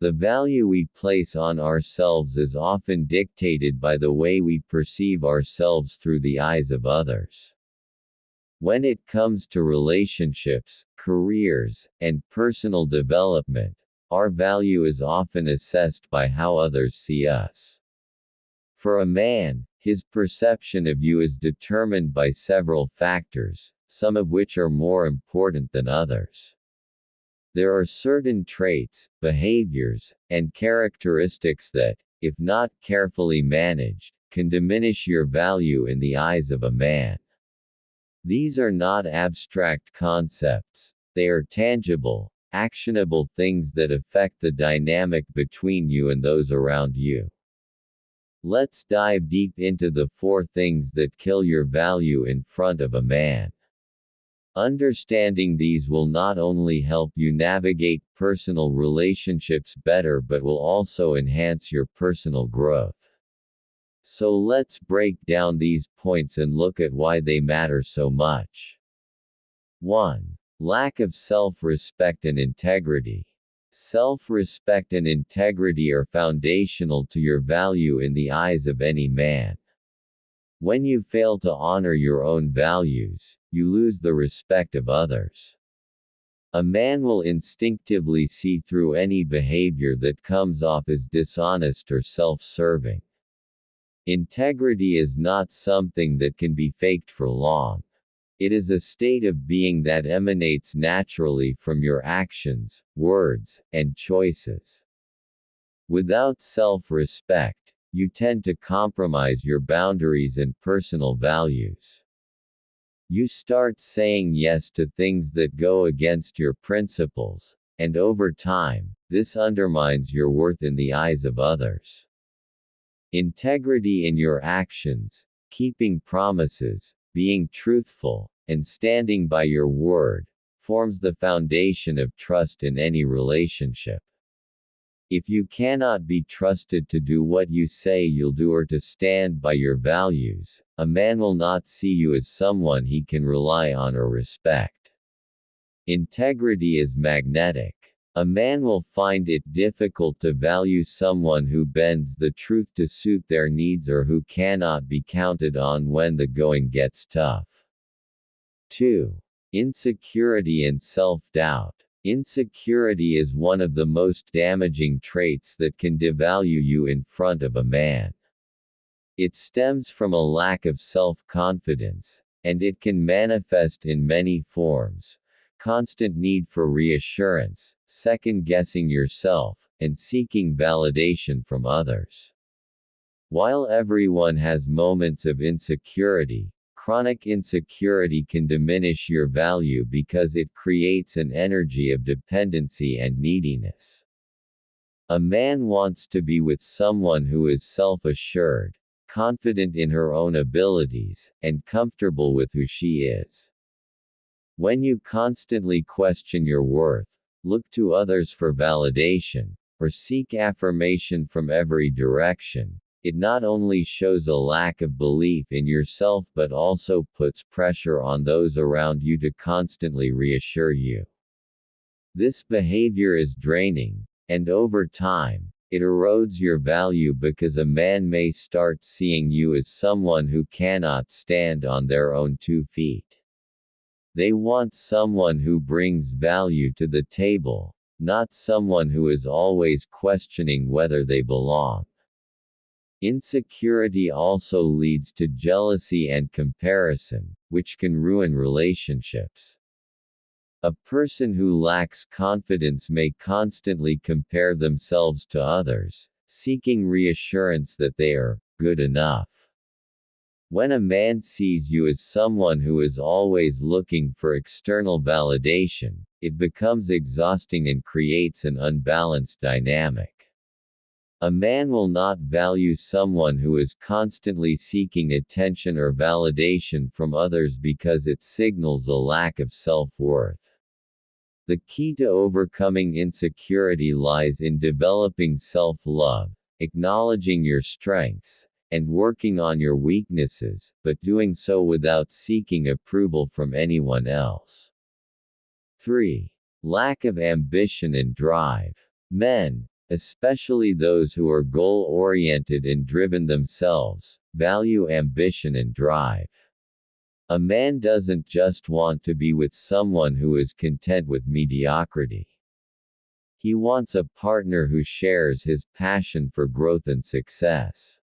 The value we place on ourselves is often dictated by the way we perceive ourselves through the eyes of others. When it comes to relationships, careers, and personal development, our value is often assessed by how others see us. For a man, his perception of you is determined by several factors, some of which are more important than others. There are certain traits, behaviors, and characteristics that, if not carefully managed, can diminish your value in the eyes of a man. These are not abstract concepts, they are tangible, actionable things that affect the dynamic between you and those around you. Let's dive deep into the 4 things that kill your value in front of a man. Understanding these will not only help you navigate personal relationships better but will also enhance your personal growth. So let's break down these points and look at why they matter so much. 1. Lack of self-respect and integrity. Self-respect and integrity are foundational to your value in the eyes of any man. When you fail to honor your own values, you lose the respect of others. A man will instinctively see through any behavior that comes off as dishonest or self-serving. Integrity is not something that can be faked for long. It is a state of being that emanates naturally from your actions, words, and choices. Without self-respect, you tend to compromise your boundaries and personal values. You start saying yes to things that go against your principles, and over time, this undermines your worth in the eyes of others. Integrity in your actions, keeping promises, being truthful, and standing by your word, forms the foundation of trust in any relationship. If you cannot be trusted to do what you say you'll do or to stand by your values, a man will not see you as someone he can rely on or respect. Integrity is magnetic. A man will find it difficult to value someone who bends the truth to suit their needs or who cannot be counted on when the going gets tough. 2. Insecurity and self-doubt. Insecurity is one of the most damaging traits that can devalue you in front of a man. It stems from a lack of self-confidence, and it can manifest in many forms. Constant need for reassurance, second-guessing yourself, and seeking validation from others. While everyone has moments of insecurity, chronic insecurity can diminish your value because it creates an energy of dependency and neediness. A man wants to be with someone who is self-assured, confident in her own abilities, and comfortable with who she is. When you constantly question your worth, look to others for validation, or seek affirmation from every direction, it not only shows a lack of belief in yourself but also puts pressure on those around you to constantly reassure you. This behavior is draining, and over time, it erodes your value because a man may start seeing you as someone who cannot stand on their own 2 feet. They want someone who brings value to the table, not someone who is always questioning whether they belong. Insecurity also leads to jealousy and comparison, which can ruin relationships. A person who lacks confidence may constantly compare themselves to others, seeking reassurance that they are good enough. When a man sees you as someone who is always looking for external validation, it becomes exhausting and creates an unbalanced dynamic. A man will not value someone who is constantly seeking attention or validation from others because it signals a lack of self-worth. The key to overcoming insecurity lies in developing self-love, acknowledging your strengths, and working on your weaknesses, but doing so without seeking approval from anyone else. 3. Lack of ambition and drive. Men, especially those who are goal-oriented and driven themselves, value ambition and drive. A man doesn't just want to be with someone who is content with mediocrity. He wants a partner who shares his passion for growth and success.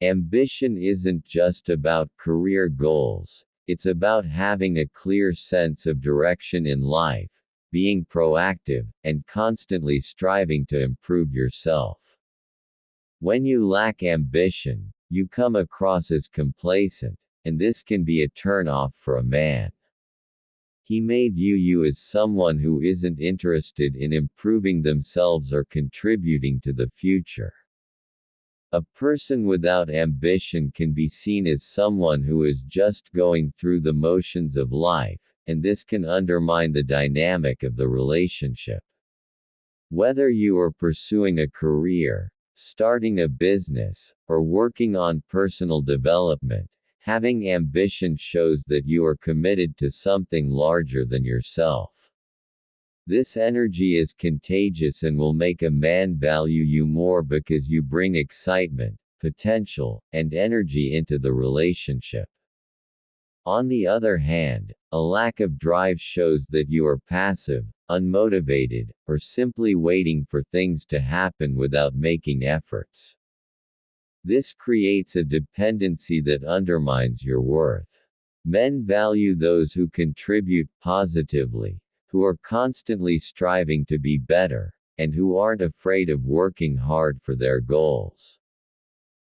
Ambition isn't just about career goals, it's about having a clear sense of direction in life, being proactive, and constantly striving to improve yourself. When you lack ambition, you come across as complacent, and this can be a turn-off for a man. He may view you as someone who isn't interested in improving themselves or contributing to the future. A person without ambition can be seen as someone who is just going through the motions of life, and this can undermine the dynamic of the relationship. Whether you are pursuing a career, starting a business, or working on personal development, having ambition shows that you are committed to something larger than yourself. This energy is contagious and will make a man value you more because you bring excitement, potential, and energy into the relationship. On the other hand, a lack of drive shows that you are passive, unmotivated, or simply waiting for things to happen without making efforts. This creates a dependency that undermines your worth. Men value those who contribute positively, who are constantly striving to be better, and who aren't afraid of working hard for their goals.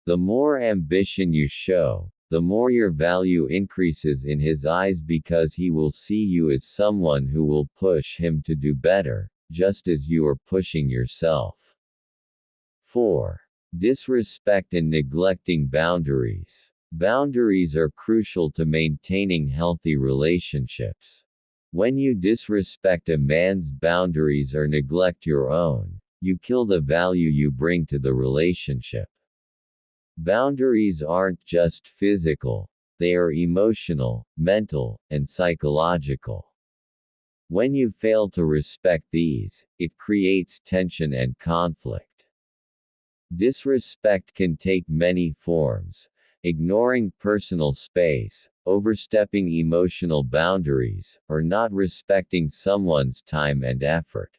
The more ambition you show, the more your value increases in his eyes because he will see you as someone who will push him to do better, just as you are pushing yourself. 4. Disrespect and neglecting boundaries. Boundaries are crucial to maintaining healthy relationships. When you disrespect a man's boundaries or neglect your own, you kill the value you bring to the relationship. Boundaries aren't just physical, they are emotional, mental, and psychological. When you fail to respect these, it creates tension and conflict. Disrespect can take many forms: ignoring personal space, overstepping emotional boundaries, or not respecting someone's time and effort.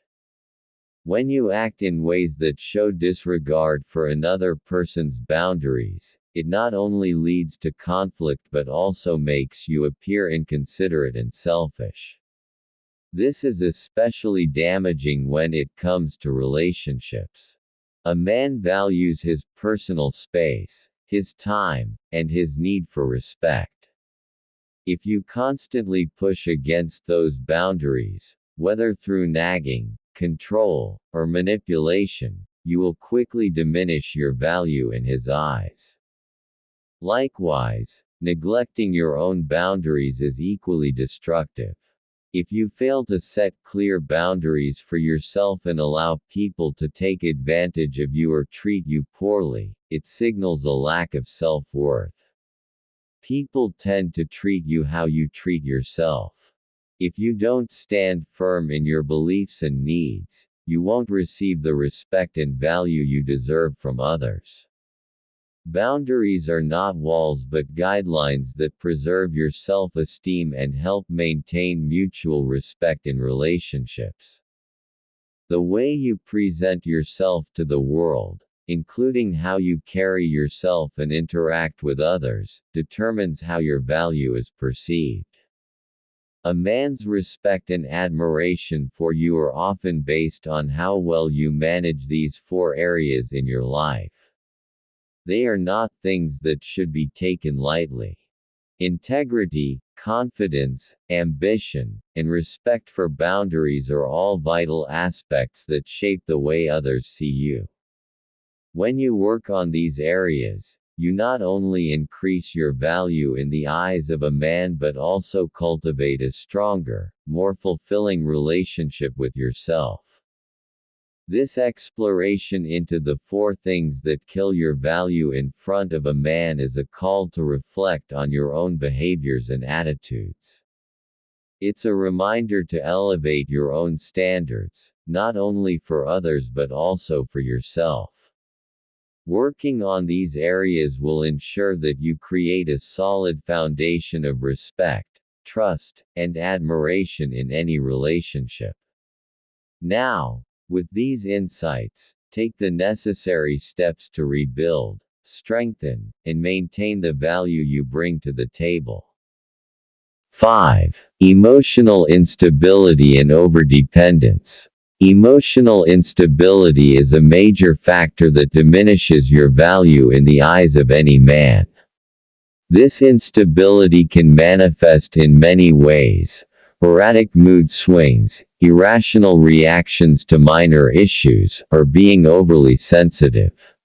When you act in ways that show disregard for another person's boundaries, it not only leads to conflict but also makes you appear inconsiderate and selfish. This is especially damaging when it comes to relationships. A man values his personal space, his time, and his need for respect. If you constantly push against those boundaries, whether through nagging, control, or manipulation, you will quickly diminish your value in his eyes. Likewise, neglecting your own boundaries is equally destructive. If you fail to set clear boundaries for yourself and allow people to take advantage of you or treat you poorly, it signals a lack of self-worth. People tend to treat you how you treat yourself. If you don't stand firm in your beliefs and needs, you won't receive the respect and value you deserve from others. Boundaries are not walls but guidelines that preserve your self-esteem and help maintain mutual respect in relationships. The way you present yourself to the world, including how you carry yourself and interact with others, determines how your value is perceived. A man's respect and admiration for you are often based on how well you manage these 4 areas in your life. They are not things that should be taken lightly. Integrity, confidence, ambition, and respect for boundaries are all vital aspects that shape the way others see you. When you work on these areas, you not only increase your value in the eyes of a man but also cultivate a stronger, more fulfilling relationship with yourself. This exploration into the 4 things that kill your value in front of a man is a call to reflect on your own behaviors and attitudes. It's a reminder to elevate your own standards, not only for others but also for yourself. Working on these areas will ensure that you create a solid foundation of respect, trust, and admiration in any relationship. Now, with these insights, take the necessary steps to rebuild, strengthen, and maintain the value you bring to the table. 5. Emotional instability and overdependence. Emotional instability is a major factor that diminishes your value in the eyes of any man. This instability can manifest in many ways: erratic mood swings, irrational reactions to minor issues, or being overly sensitive.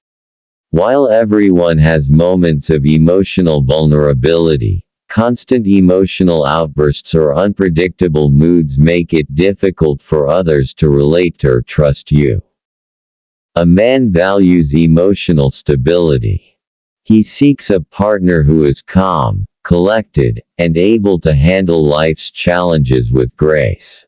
While everyone has moments of emotional vulnerability, constant emotional outbursts or unpredictable moods make it difficult for others to relate to or trust you. A man values emotional stability. He seeks a partner who is calm, collected, and able to handle life's challenges with grace.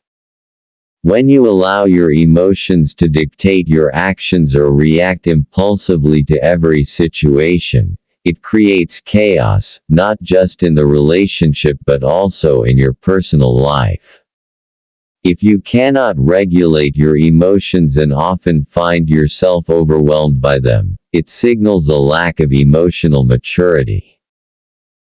When you allow your emotions to dictate your actions or react impulsively to every situation, it creates chaos, not just in the relationship but also in your personal life. If you cannot regulate your emotions and often find yourself overwhelmed by them, it signals a lack of emotional maturity.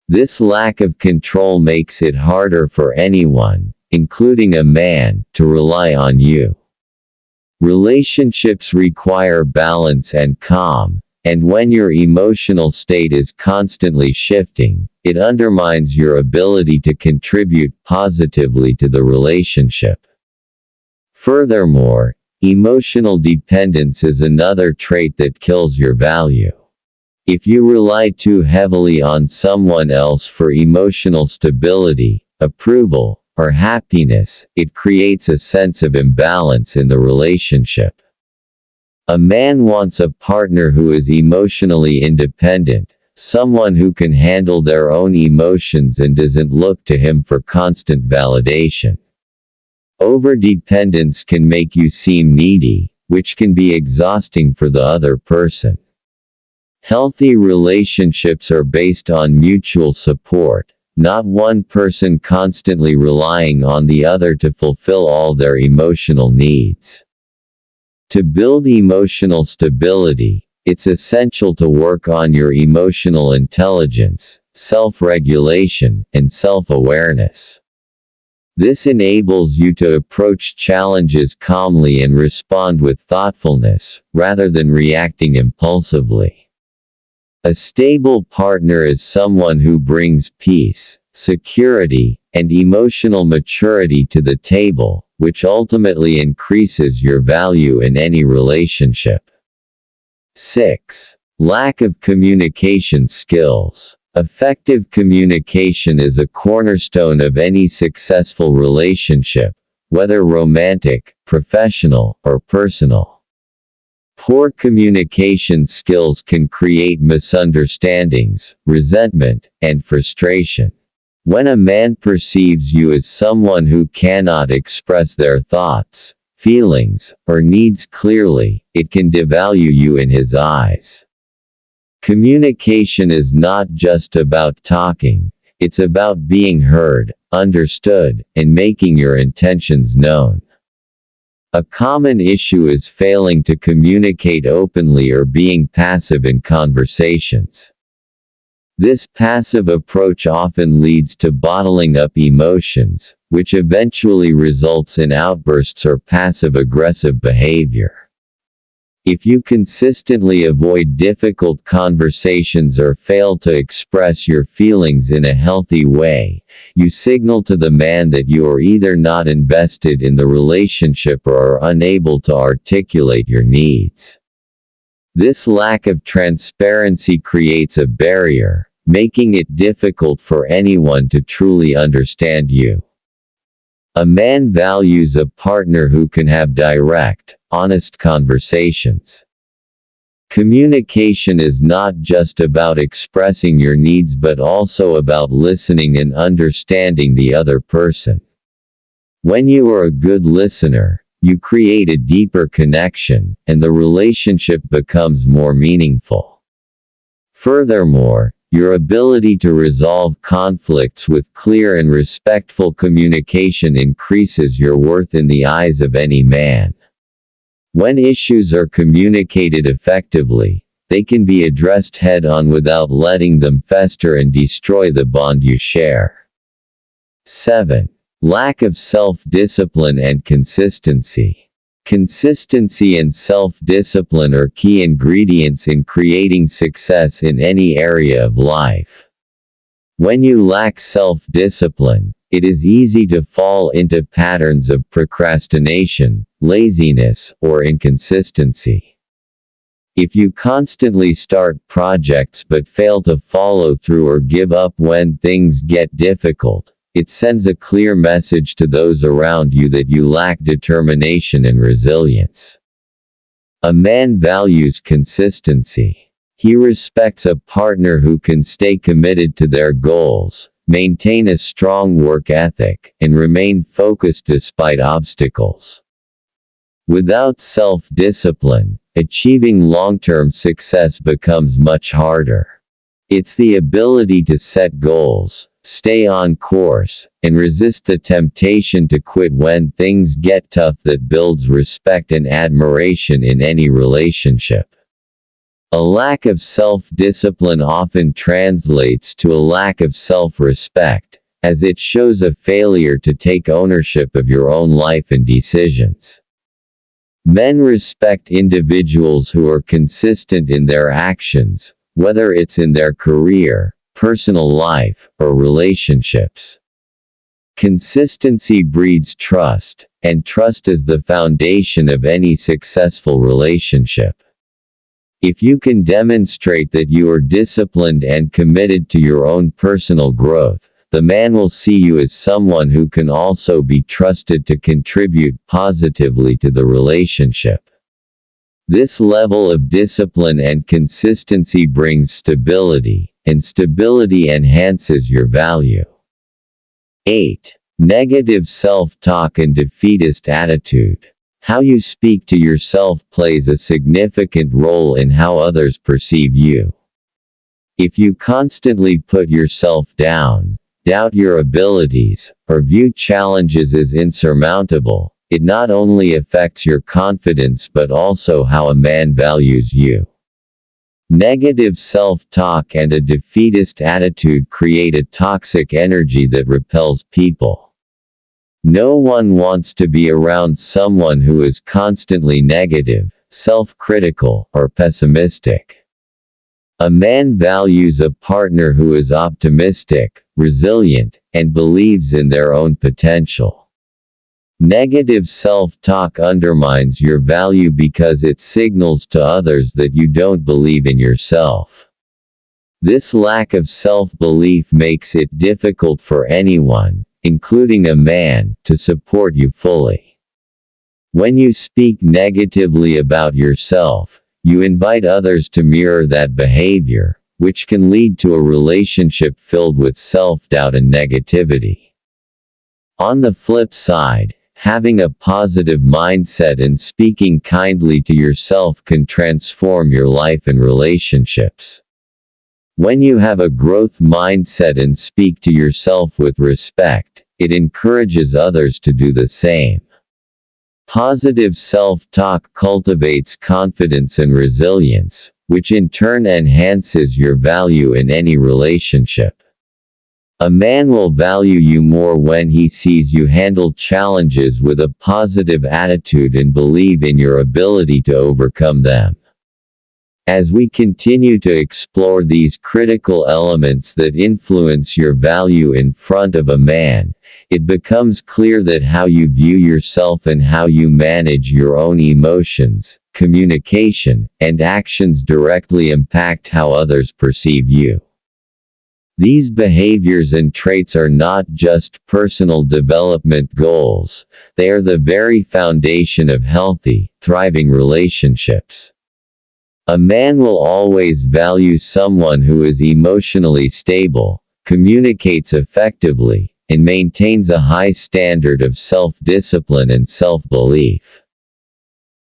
This lack of control makes it harder for anyone, including a man, to rely on you. Relationships require balance and calm, and when your emotional state is constantly shifting, it undermines your ability to contribute positively to the relationship. Furthermore, emotional dependence is another trait that kills your value. If you rely too heavily on someone else for emotional stability, approval, or happiness, it creates a sense of imbalance in the relationship. A man wants a partner who is emotionally independent, someone who can handle their own emotions and doesn't look to him for constant validation. Overdependence can make you seem needy, which can be exhausting for the other person. Healthy relationships are based on mutual support, not one person constantly relying on the other to fulfill all their emotional needs. To build emotional stability, it's essential to work on your emotional intelligence, self-regulation, and self-awareness. This enables you to approach challenges calmly and respond with thoughtfulness, rather than reacting impulsively. A stable partner is someone who brings peace, security, and emotional maturity to the table, which ultimately increases your value in any relationship. 6. Lack of communication skills. Effective communication is a cornerstone of any successful relationship, whether romantic, professional, or personal. Poor communication skills can create misunderstandings, resentment, and frustration. When a man perceives you as someone who cannot express their thoughts, feelings, or needs clearly, it can devalue you in his eyes. Communication is not just about talking, it's about being heard, understood, and making your intentions known. A common issue is failing to communicate openly or being passive in conversations. This passive approach often leads to bottling up emotions, which eventually results in outbursts or passive-aggressive behavior. If you consistently avoid difficult conversations or fail to express your feelings in a healthy way, you signal to the man that you are either not invested in the relationship or are unable to articulate your needs. This lack of transparency creates a barrier, making it difficult for anyone to truly understand you. A man values a partner who can have direct, honest conversations. Communication is not just about expressing your needs but also about listening and understanding the other person. When you are a good listener, you create a deeper connection, and the relationship becomes more meaningful. Furthermore, your ability to resolve conflicts with clear and respectful communication increases your worth in the eyes of any man. When issues are communicated effectively, they can be addressed head-on without letting them fester and destroy the bond you share. 7. Lack of self-discipline and consistency. Consistency and self-discipline are key ingredients in creating success in any area of life. When you lack self-discipline, it is easy to fall into patterns of procrastination, laziness, or inconsistency. If you constantly start projects but fail to follow through or give up when things get difficult, it sends a clear message to those around you that you lack determination and resilience. A man values consistency. He respects a partner who can stay committed to their goals, maintain a strong work ethic, and remain focused despite obstacles. Without self-discipline, achieving long-term success becomes much harder. It's the ability to set goals, stay on course, and resist the temptation to quit when things get tough that builds respect and admiration in any relationship. A lack of self-discipline often translates to a lack of self-respect, as it shows a failure to take ownership of your own life and decisions. Men respect individuals who are consistent in their actions, whether it's in their career, personal life, or relationships. Consistency breeds trust, and trust is the foundation of any successful relationship. If you can demonstrate that you are disciplined and committed to your own personal growth, the man will see you as someone who can also be trusted to contribute positively to the relationship. This level of discipline and consistency brings stability, and stability enhances your value. 8. Negative self-talk and defeatist attitude. How you speak to yourself plays a significant role in how others perceive you. If you constantly put yourself down, doubt your abilities, or view challenges as insurmountable, it not only affects your confidence but also how a man values you. Negative self-talk and a defeatist attitude create a toxic energy that repels people. No one wants to be around someone who is constantly negative, self-critical, or pessimistic. A man values a partner who is optimistic, resilient, and believes in their own potential. Negative self-talk undermines your value because it signals to others that you don't believe in yourself. This lack of self-belief makes it difficult for anyone, including a man, to support you fully. When you speak negatively about yourself, you invite others to mirror that behavior, which can lead to a relationship filled with self-doubt and negativity. On the flip side, having a positive mindset and speaking kindly to yourself can transform your life and relationships. When you have a growth mindset and speak to yourself with respect, it encourages others to do the same. Positive self-talk cultivates confidence and resilience, which in turn enhances your value in any relationship. A man will value you more when he sees you handle challenges with a positive attitude and believe in your ability to overcome them. As we continue to explore these critical elements that influence your value in front of a man, it becomes clear that how you view yourself and how you manage your own emotions, communication, and actions directly impact how others perceive you. These behaviors and traits are not just personal development goals, they are the very foundation of healthy, thriving relationships. A man will always value someone who is emotionally stable, communicates effectively, and maintains a high standard of self-discipline and self-belief.